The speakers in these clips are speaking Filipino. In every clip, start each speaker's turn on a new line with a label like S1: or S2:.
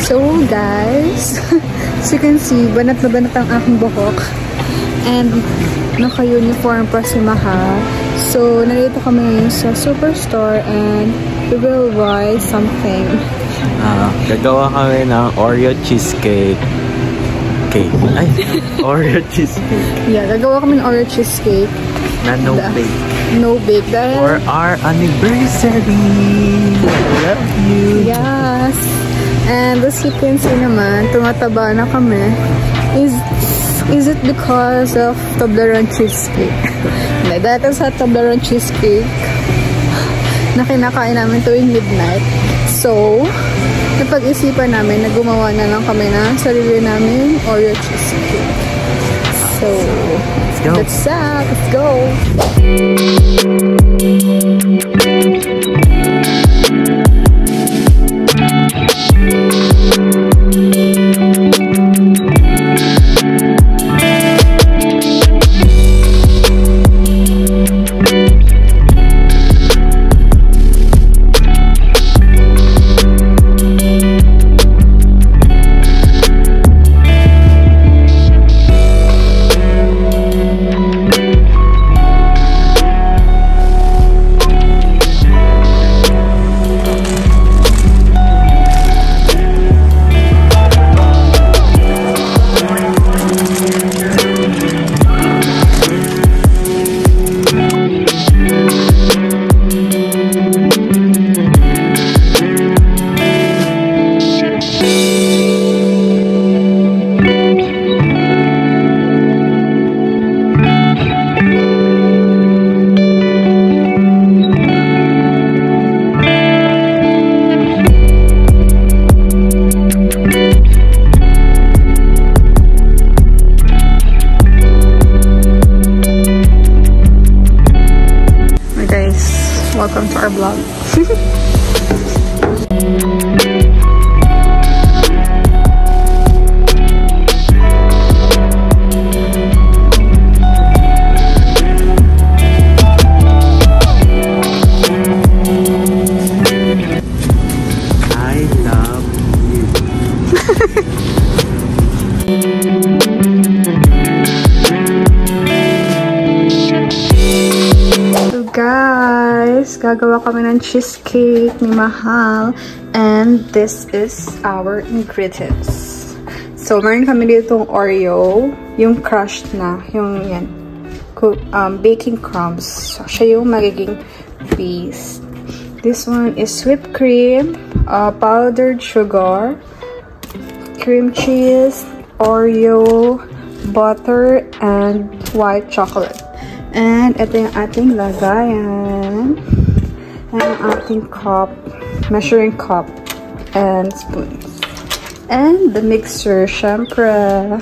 S1: So guys, as you can see, banat na banat ang aking buhok. And naka-uniform pa si Mahal. So, narito kami ngayon sa superstore and we will buy something.
S2: Gagawa kami ng OREO cheesecake. Ay, OREO cheesecake.
S1: Yeah, gagawa kami ng OREO cheesecake.
S2: Na no bake.
S1: No bake. Dahil
S2: for our anniversary. I love you.
S1: Yes. And as you can see naman, tumataba na kami. Is it because of Toblerone cheesecake? Dahil sa Toblerone cheesecake na kinakain namin tuwing midnight. So, napag-isipan namin na gumawa na lang kami ng sarili namin OREO cheesecake. So, let's go! Welcome to our vlog.
S2: I love you.
S1: Guys, gagawa kami ng cheesecake ni Mahal and this is our ingredients. So, meron kami ditong Oreo, yung crushed na, yung yan, baking crumbs. So, siya yung magiging base. This one is whipped cream, powdered sugar, cream cheese, Oreo, butter, and white chocolate. And ito yung ating lagayan. And ang ating cup, measuring cup, and spoons. And the mixer, syempre.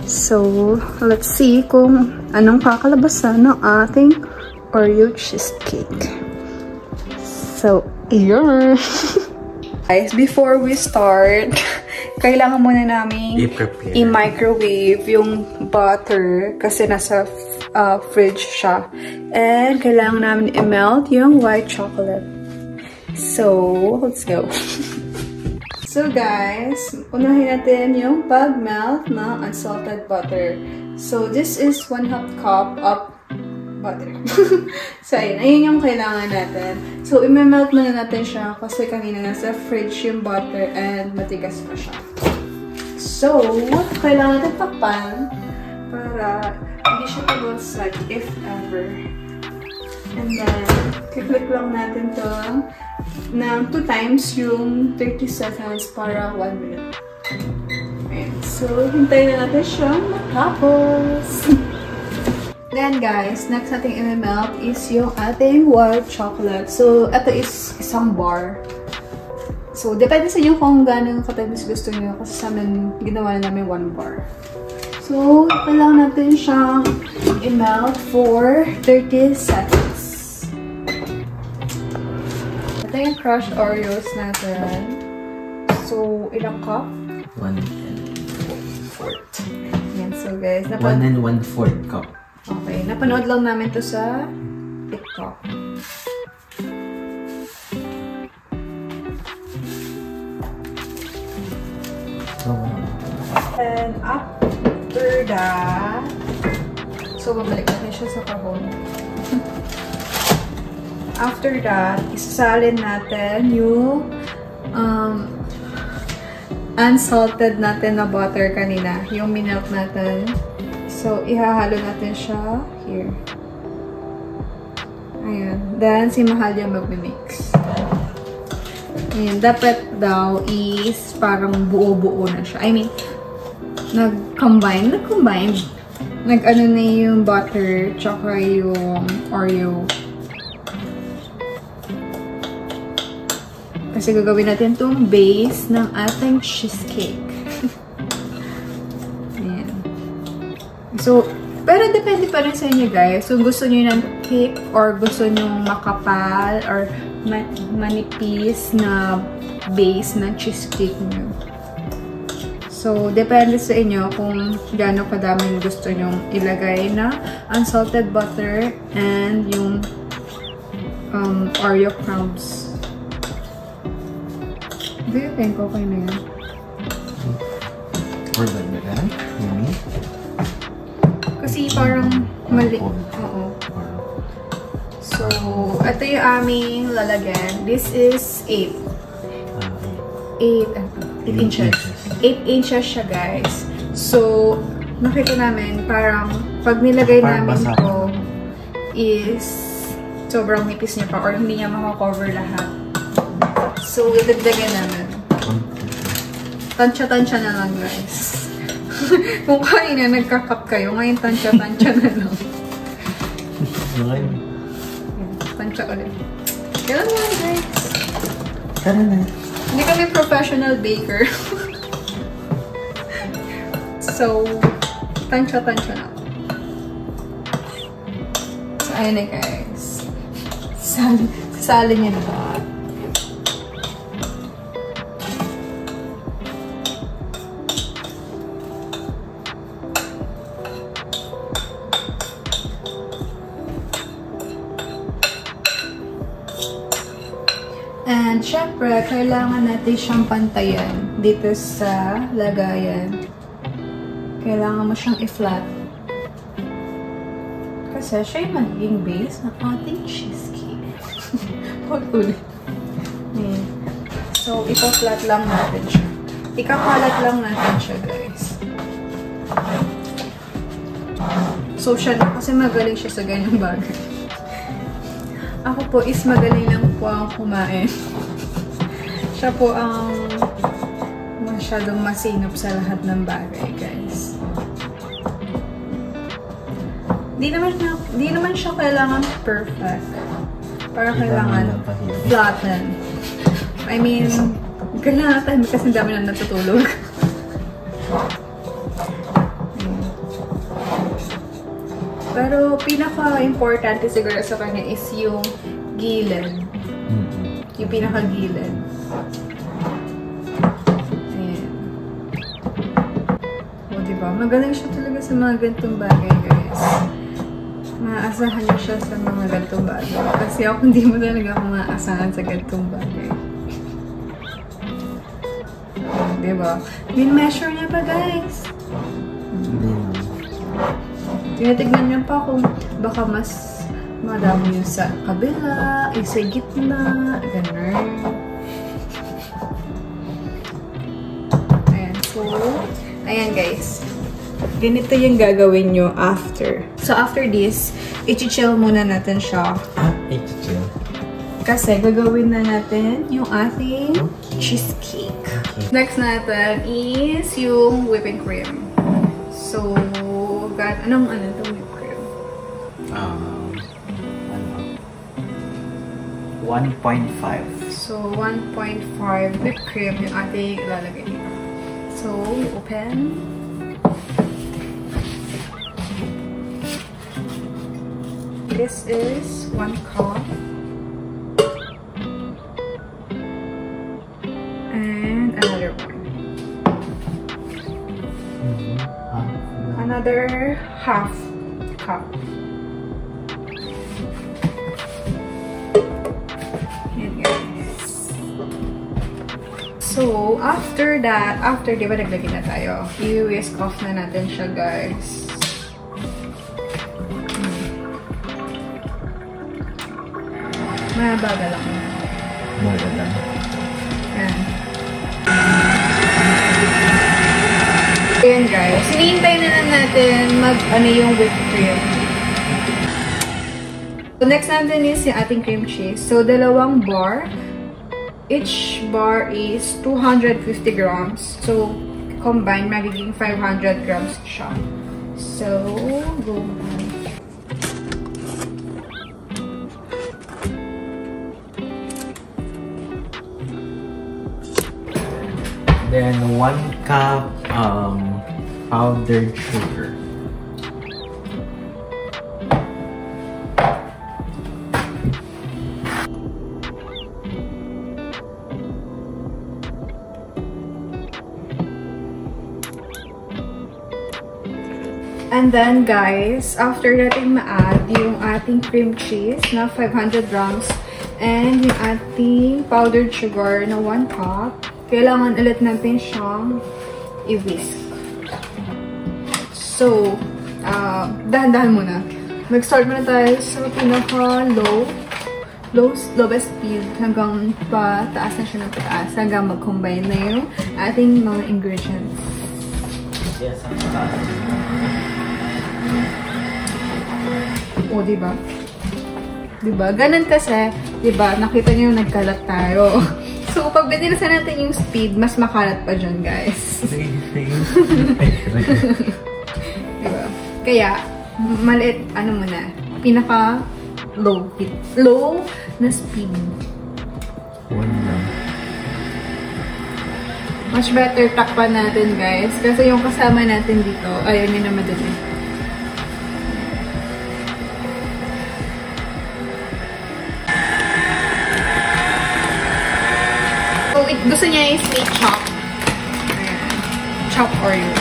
S1: So, let's see kung anong kakalabasan ng ating OREO cheesecake. So, here. Guys, before we start, kailangan muna namin i-microwave yung butter kasi nasa fridge siya. And kailangan namin i-melt yung white chocolate. So, let's go. So guys, unahin natin yung pag-melt ng unsalted butter. So, this is 1/2 cup of butter. So, ayun yung kailangan natin. So, i-melt muna natin siya kasi kanina nasa fridge yung butter and matigas pa siya. So, kailangan natin takpan para hindi siya tabasag if ever. And then, kiklik lang natin to ng 2 times yung 30 seconds para 1 minute. Ayan. So, hintayin na natin siyang matapos. Then guys, next nating i-melt is yung ating white chocolate. So, ito is isang bar. So, depende sa inyo kung gano'ng katamis gusto niyo kasi sa amin, ginawa na namin 1 bar. So, kailangan natin siyang i-melt for 30 seconds. Ito yung crushed Oreos natin. So, ilang cup?
S2: 1 1/4.
S1: Yan. So, guys,
S2: 1 1/4 cup.
S1: Okay. Napanood lang namin to sa TikTok. And after that, so babalik natin siya sa kahon. After that, isasalin natin yung unsalted natin na butter kanina. Yung minelt natin. So, ihahalo natin siya here. Ayan. Then, si Mahal yung magmimix. Ayan. Dapat daw is parang buo-buo na siya. I mean, nag-combine. Nag-ano na yung butter tsaka yung Oreo. Kasi gagawin natin itong base ng ating cheesecake. Ayan. So, pero depende pa rin sa inyo guys. So, gusto nyo ng cake or gusto nyo makapal or manipis na base ng cheesecake nyo. So, depende sa inyo kung gaano kadaming gusto nyo ilagay na unsalted butter and yung Oreo crumbs. Do you think okay na yan?
S2: Or dagdagan? Mimi?
S1: Kasi parang mali. Oo. So, ito yung aming lalagyan. This is 8 inches. 8 inches siya, guys. So, nakita namin, parang pag nilagay namin ito is sobrang nipis niya pa or hindi niya makakover lahat. So, idagdagan namin. Tansya-tansya na lang, guys. Kung kanina nagkakap kayo, ngayon tansya-tansya na lang. Tansya ulit. Ganun lang, guys.
S2: Ganun na.
S1: Hindi kami professional baker. So, tansya-tansya na. So, ayun na, guys. Sali niya na ba? And, syempre, kailangan natin siyang pantayan dito sa lagayan. Kailangan mo siyang i-flat. Kasi siya yung magiging base ng ating cheesecake. Ulit. So, ipa-flat lang natin siya. Ikakalat lang natin siya, guys. So, siya na. Kasi magaling siya sa ganyang bagay. Ako po is magaling lang po ang kumain. Siya po ang masyadong masinop sa lahat ng bagay, guys. Di naman siya kailangan perfect. Para kailangan flatten. I mean, kailangan tayo kasi dami na natutulog. Pero pinaka-importante siguro sa kanya is yung gilid. Yung pinaka-gilid. Ayan. O, diba? Magaling siya talaga sa mga ganitong bagay, guys. Maaasahan niyo siya sa mga ganitong bagay. Kasi ako hindi mo talaga ako maaasahan sa ganitong bagay. Diba? Din-measure niya pa, guys. Tinatignan niya pa kung baka mas madami yung sa kabila, sa gitna, gano'n. Ayan. So, ayan guys. Ganito yung gagawin nyo after. So, after this, i-chill muna natin siya.
S2: I-chill?
S1: Kasi gagawin na natin yung ating cheesecake. Next natin is yung whipping cream. So, anong itong whipped cream?
S2: 1.5.
S1: So, 1.5 whipped cream yung ating ilalagay dito. So, open. This is 1 cup. And another one. Another half cup. Yan guys. So, after that, di ba naglagay na tayo? I-whisk off na natin siya, guys. Mabagal lang.
S2: Bagal lang.
S1: Ayan. Ayan, guys. Hinihintay na lang natin yung whipped cream. So, next natin is yung ating cream cheese. So, 2 bar. Each bar is 250 grams. So, combined, magiging 500 grams siya. So, go.
S2: Then 1 cup powdered sugar.
S1: And then, guys, after natin ma-add yung ating cream cheese na 500 grams and yung ating powdered sugar na 1 cup, kailangan ulit natin siyang i-whisk. So, dahan-dahan muna. Mag-start muna tayo sa lowest speed hanggang pataas na siya ng pataas hanggang mag-combine na yung ating mga ingredients.
S2: Yes,
S1: O, diba? Diba? Ganun kasi, diba? Nakita niyo yung nagkalat tayo. So, pag binilisan natin yung speed, mas makalat pa dyan, guys. Diba? Kaya, maliit, muna, pinaka-low heat. Low na speed.
S2: 1 lang.
S1: Much better takpan natin, guys. Kasi yung kasama natin dito, ayaw niya na madali. Gusto niya yung sweet chop. Ayan. Chop Oreo.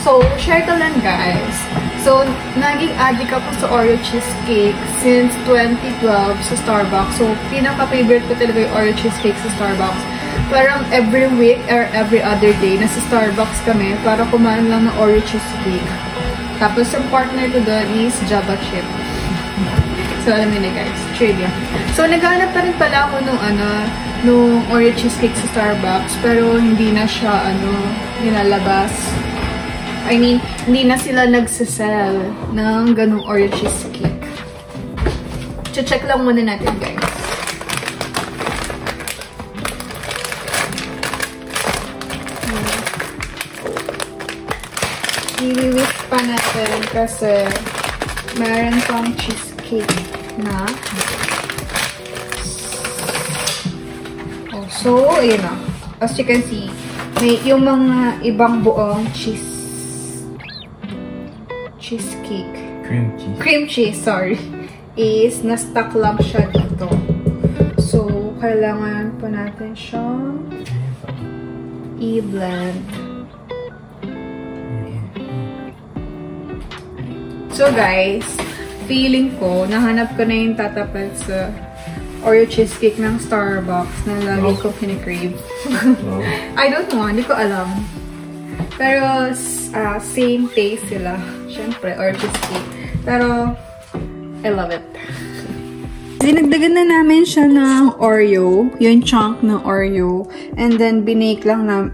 S1: So, share ko lang, guys. So, naging addict ako sa Oreo cheesecake since 2012 sa Starbucks. So, pinaka-favorite ko talaga yung Oreo cheesecake sa Starbucks. Parang every week or every other day, nasa Starbucks kami para kumain lang ng Oreo cheesecake. Tapos, yung partner ko doon is Java Chip. So, alam niyo na, guys. Trivia. So, naghanap pa rin pala ako nung Oreo cheesecake sa Starbucks, pero hindi na siya, nilalabas. I mean, hindi na sila nagsasell ng ganung Oreo cheesecake. Check lang muna natin, guys. I-whisk pa natin kasi meron pang cheesecake na. So, ayun na. As you can see, may yung mga ibang buong cheesecake. Cream cheese, sorry. Is na-stuck lang siya dito. So, kailangan pa natin siyang i-blend. So, guys, feeling ko, nahanap ko na yung tatapat sa Oreo cheesecake ng Starbucks na lagi ko kinikrave. I don't know, hindi ko alam. Pero, same taste sila. Siyempre, Oreo cheesecake. Pero, I love it. Dinagdagan na namin siya ng Oreo. Yung chunk ng Oreo. And then, binake lang na,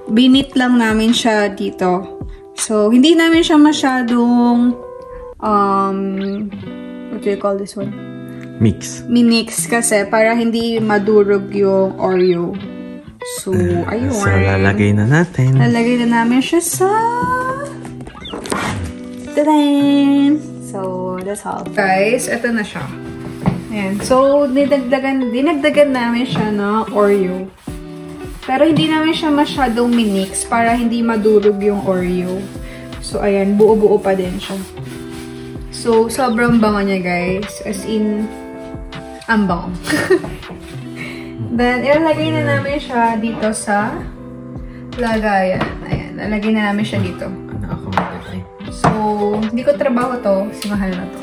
S1: binit lang namin siya dito. So, hindi namin siya masyadong what do you call this one? Minix kasi para hindi madurog yung Oreo. So, ayun.
S2: So, lalagay na natin.
S1: Lalagay na namin siya sa ta-da! So, that's all. Guys, ito na siya. Ayan. So, dinagdagan namin siya ng Oreo. Pero hindi namin siya masyadong minix para hindi madurog yung Oreo. So, ayan. Buo-buo pa din siya. So, sobrang bango niya, guys. As in, ang bango. Then, ilalagay na namin siya dito sa lagayan. Ayan. Lalagay na namin siya dito.
S2: Ako maglagay.
S1: So, hindi ko trabaho to. Si mahal na to.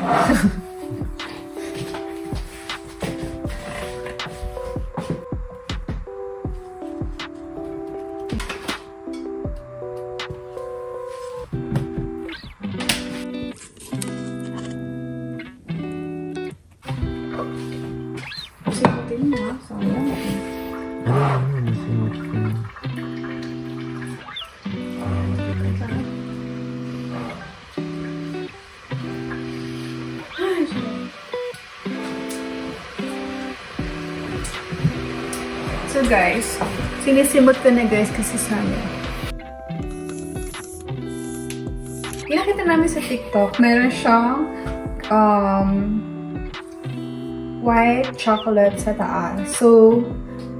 S1: natin na. Sayang. So guys, sinisimot ko na guys kasi sana. Pinakita namin sa TikTok, meron siyang white chocolate sa taas. So,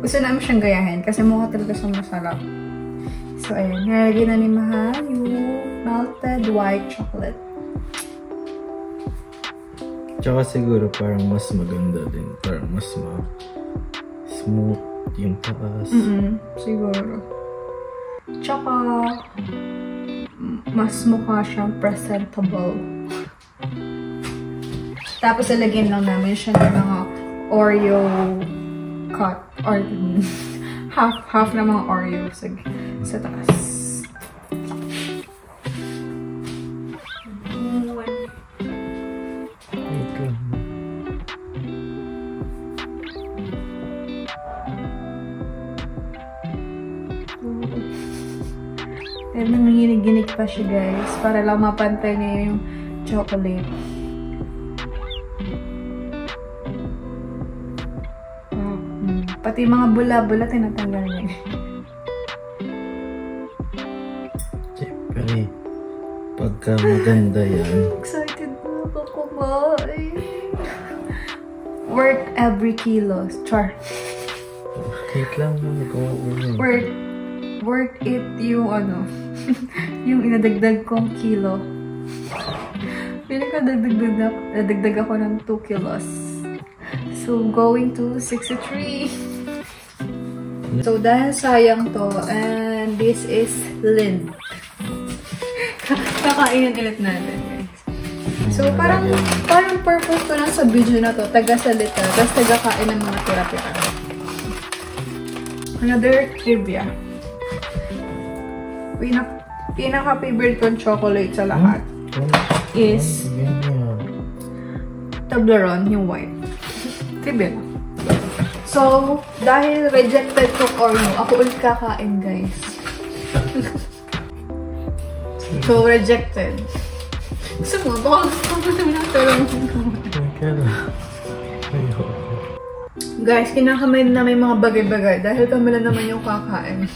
S1: gusto namin siyang gayahin kasi mukha talaga siyang masarap. So, ayan. Nilagay na ni Mahal yung melted white chocolate.
S2: Tsaka siguro parang mas maganda din. Parang mas smooth yung taas.
S1: Siguro. Tsaka, mas mukha siyang presentable. Tapos, alagyan lang namin siya ng mga Oreo cut. Or half na mga Oreo sa taas. Pero nanginginig pa siya guys. Para lang mapantay niya yung chocolate. Pati mga bula-bula tinatanggal niya.
S2: Siyempre, pagka maganda yan.
S1: Excited na ako kumain. Worth every kilo. Char.
S2: Wait lang na mag-over.
S1: Worth it yung ano, yung inadagdag kong kilo. Pili ko dadagdag ako ng 2 kilos. So, going to 63. So, dahil sayang to, and this is lint. Kakainin ulit natin, guys. So, parang purpose ko lang sa video na to, taga-salita, tapos taga-kain ng mga tira-tira. Another trivia. Pinaka-favorite kong chocolate sa lahat is Toblerone, yung white. Trivia. So, dahil rejected ko Oreo, ako ulit kakain, guys. So, rejected. Gusto mo, baka gusto mo naman ang talong. Guys, kinakamay na may mga bagay-bagay dahil kami lang naman yung kakain.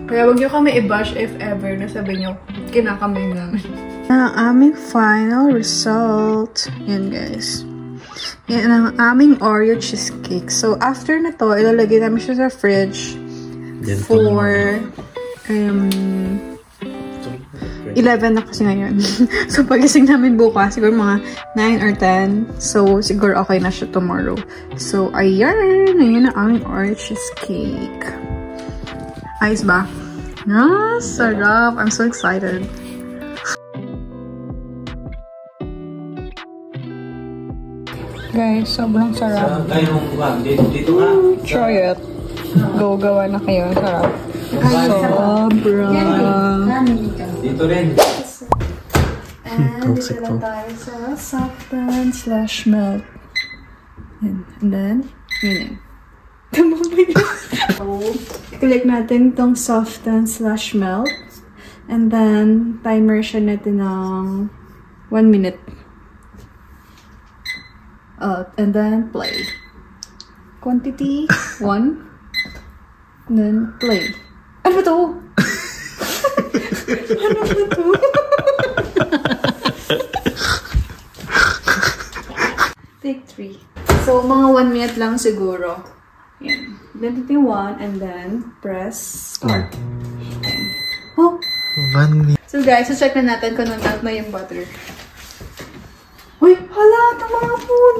S1: Kaya wag nyo kami i-bash if ever na sabi nyo, kinakamay namin. Ang aming final result. Yan guys. Yan ang aming Oreo cheesecake. So, after na to, ilalagay namin siya sa fridge for 11 na kasi ngayon. So, pagising namin bukas, siguro mga 9 or 10. So, siguro okay na siya tomorrow. So, ayan. Ayan ang aming Oreo cheesecake. Ayos ba? Ah, sarap. I'm so excited. Guys, sobrang sarap. Try it. Go, gawa na kayo. Sarap. Sobrang.
S2: Dito rin.
S1: And dito na tayo sa soften/melt. And then, yun. So, click natin itong soften/melt. And then, timer siya natin ng 1 minute. And then, play. Quantity, 1. And then, play. Ano ba to? Ano ba to? Take 3. So, mga 1 minute lang siguro. Yan. Identity 1 and then press start. Oh!
S2: 1 minute.
S1: So guys, check na natin kung nag-melt na yung butter. Uy! Hala! Ito mga food!